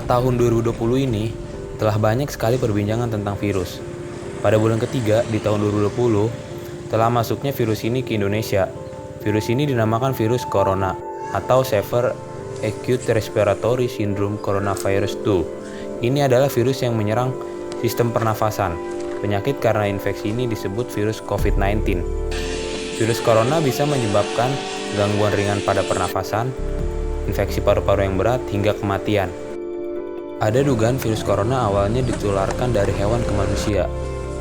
tahun 2020 ini, telah banyak sekali perbincangan tentang virus. Pada bulan ketiga di tahun 2020, telah masuknya virus ini ke Indonesia. Virus ini dinamakan virus corona atau Severe Acute Respiratory Syndrome Coronavirus 2. Ini adalah virus yang menyerang sistem pernafasan. Penyakit karena infeksi ini disebut virus COVID-19. Virus corona bisa menyebabkan gangguan ringan pada pernafasan, infeksi paru-paru yang berat, hingga kematian. Ada dugaan virus corona awalnya ditularkan dari hewan ke manusia,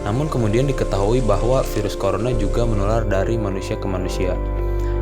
namun kemudian diketahui bahwa virus corona juga menular dari manusia ke manusia.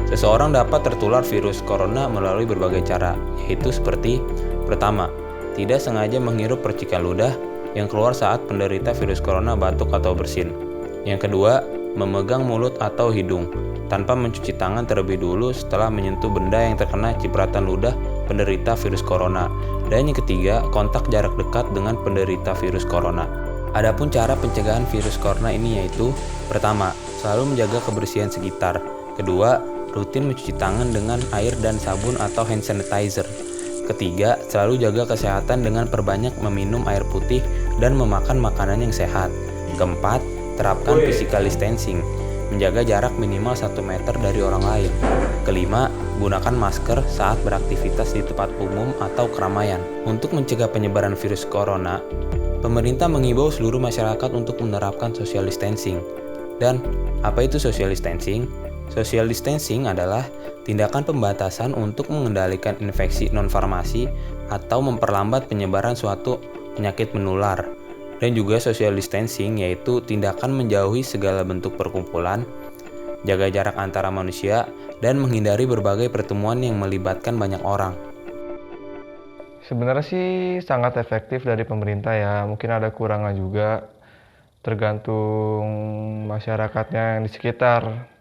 Seseorang dapat tertular virus corona melalui berbagai cara, yaitu seperti: pertama, tidak sengaja menghirup percikan ludah yang keluar saat penderita virus corona batuk atau bersin. Yang kedua, memegang mulut atau hidung tanpa mencuci tangan terlebih dulu setelah menyentuh benda yang terkena cipratan ludah penderita virus corona. Dan yang ketiga, kontak jarak dekat dengan penderita virus corona. Adapun cara pencegahan virus corona ini yaitu: pertama, selalu menjaga kebersihan sekitar. Kedua, rutin mencuci tangan dengan air dan sabun atau hand sanitizer. Ketiga, selalu jaga kesehatan dengan perbanyak meminum air putih dan memakan makanan yang sehat. Keempat, terapkan physical distancing, menjaga jarak minimal 1 meter dari orang lain. Kelima, gunakan masker saat beraktivitas di tempat umum atau keramaian. Untuk mencegah penyebaran virus corona, pemerintah mengimbau seluruh masyarakat untuk menerapkan social distancing. Dan apa itu social distancing? Social distancing adalah tindakan pembatasan untuk mengendalikan infeksi non-farmasi atau memperlambat penyebaran suatu penyakit menular. Dan juga social distancing yaitu tindakan menjauhi segala bentuk perkumpulan, jaga jarak antara manusia, dan menghindari berbagai pertemuan yang melibatkan banyak orang. Sebenarnya sih sangat efektif dari pemerintah ya, mungkin ada kurangnya juga, tergantung masyarakatnya yang di sekitar.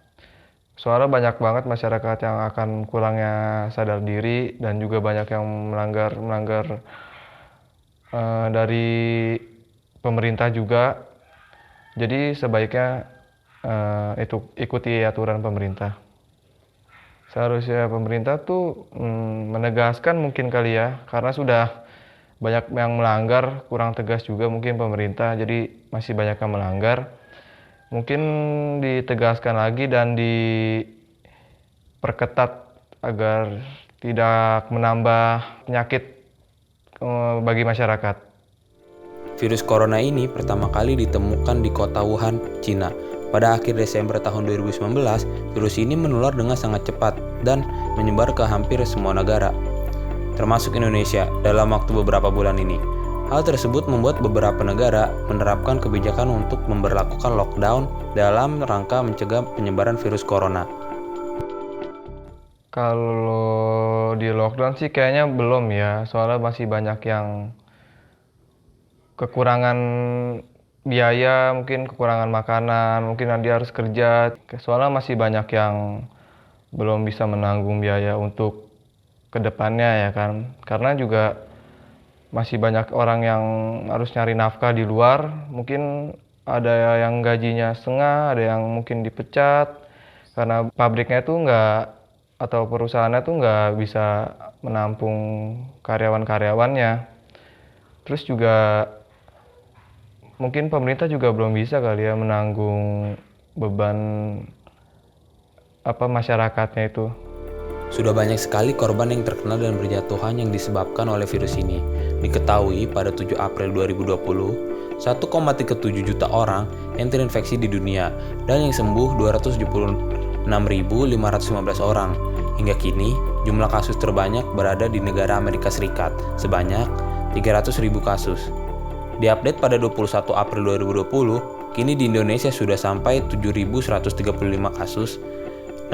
Soalnya banyak banget masyarakat yang akan kurangnya sadar diri dan juga banyak yang melanggar dari pemerintah juga. Jadi sebaiknya itu ikuti aturan pemerintah. Seharusnya pemerintah tuh menegaskan mungkin kali ya, karena sudah banyak yang melanggar, kurang tegas juga mungkin pemerintah, jadi masih banyak yang melanggar. Mungkin ditegaskan lagi dan diperketat agar tidak menambah penyakit bagi masyarakat. Virus corona ini pertama kali ditemukan di kota Wuhan, Cina. Pada akhir Desember tahun 2019, virus ini menular dengan sangat cepat dan menyebar ke hampir semua negara, termasuk Indonesia, dalam waktu beberapa bulan ini. Hal tersebut membuat beberapa negara menerapkan kebijakan untuk memberlakukan lockdown dalam rangka mencegah penyebaran virus corona. Kalau di lockdown sih kayaknya belum ya, soalnya masih banyak yang kekurangan biaya, mungkin kekurangan makanan, mungkin nanti harus kerja. Soalnya masih banyak yang belum bisa menanggung biaya untuk kedepannya ya kan. Karena juga masih banyak orang yang harus nyari nafkah di luar. Mungkin ada yang gajinya setengah, ada yang mungkin dipecat. Karena pabriknya tuh atau perusahaannya tuh nggak bisa menampung karyawan-karyawannya. Terus juga mungkin pemerintah juga belum bisa kali ya menanggung beban masyarakatnya itu. Sudah banyak sekali korban yang terkena dan berjatuhan yang disebabkan oleh virus ini. Diketahui pada 7 April 2020, 1,37 juta orang yang terinfeksi di dunia dan yang sembuh 276.515 orang. Hingga kini, jumlah kasus terbanyak berada di negara Amerika Serikat, sebanyak 300.000 kasus. Diupdate pada 21 April 2020, kini di Indonesia sudah sampai 7.135 kasus,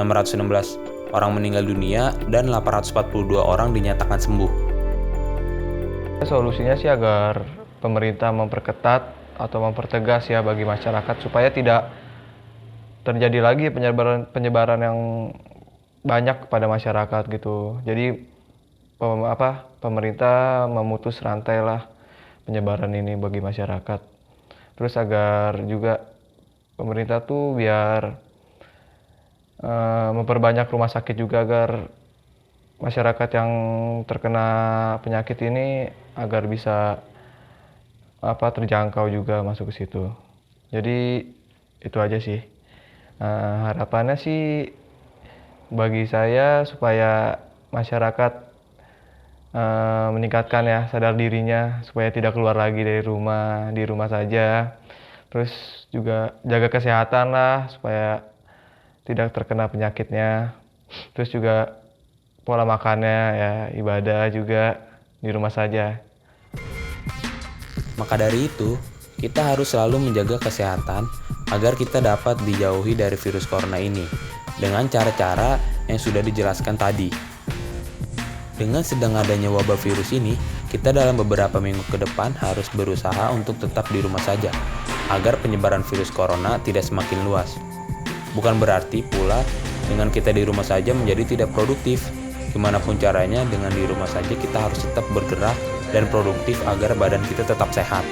616 orang meninggal dunia, dan 842 orang dinyatakan sembuh. Solusinya sih agar pemerintah memperketat atau mempertegas ya bagi masyarakat supaya tidak terjadi lagi penyebaran yang banyak kepada masyarakat gitu. Jadi pemerintah memutus rantai lah penyebaran ini bagi masyarakat. Terus agar juga pemerintah tuh biar memperbanyak rumah sakit juga agar masyarakat yang terkena penyakit ini agar bisa terjangkau juga masuk ke situ. Jadi itu aja sih. Harapannya sih bagi saya supaya masyarakat meningkatkan ya sadar dirinya supaya tidak keluar lagi dari rumah, di rumah saja. Terus juga jaga kesehatan lah supaya tidak terkena penyakitnya. Terus juga pola makannya ya ibadah juga di rumah saja. Maka dari itu, kita harus selalu menjaga kesehatan agar kita dapat dijauhi dari virus corona ini dengan cara-cara yang sudah dijelaskan tadi. Dengan sedang adanya wabah virus ini, kita dalam beberapa minggu ke depan harus berusaha untuk tetap di rumah saja agar penyebaran virus corona tidak semakin luas. Bukan berarti pula dengan kita di rumah saja menjadi tidak produktif. Gimana pun caranya, dengan di rumah saja kita harus tetap bergerak dan produktif agar badan kita tetap sehat.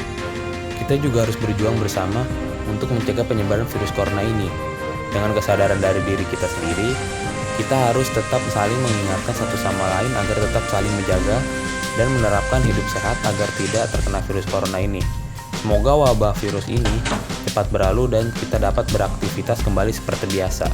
Kita juga harus berjuang bersama untuk mencegah penyebaran virus corona ini. Dengan kesadaran dari diri kita sendiri, kita harus tetap saling mengingatkan satu sama lain agar tetap saling menjaga dan menerapkan hidup sehat agar tidak terkena virus corona ini. Semoga wabah virus ini cepat berlalu dan kita dapat beraktivitas kembali seperti biasa.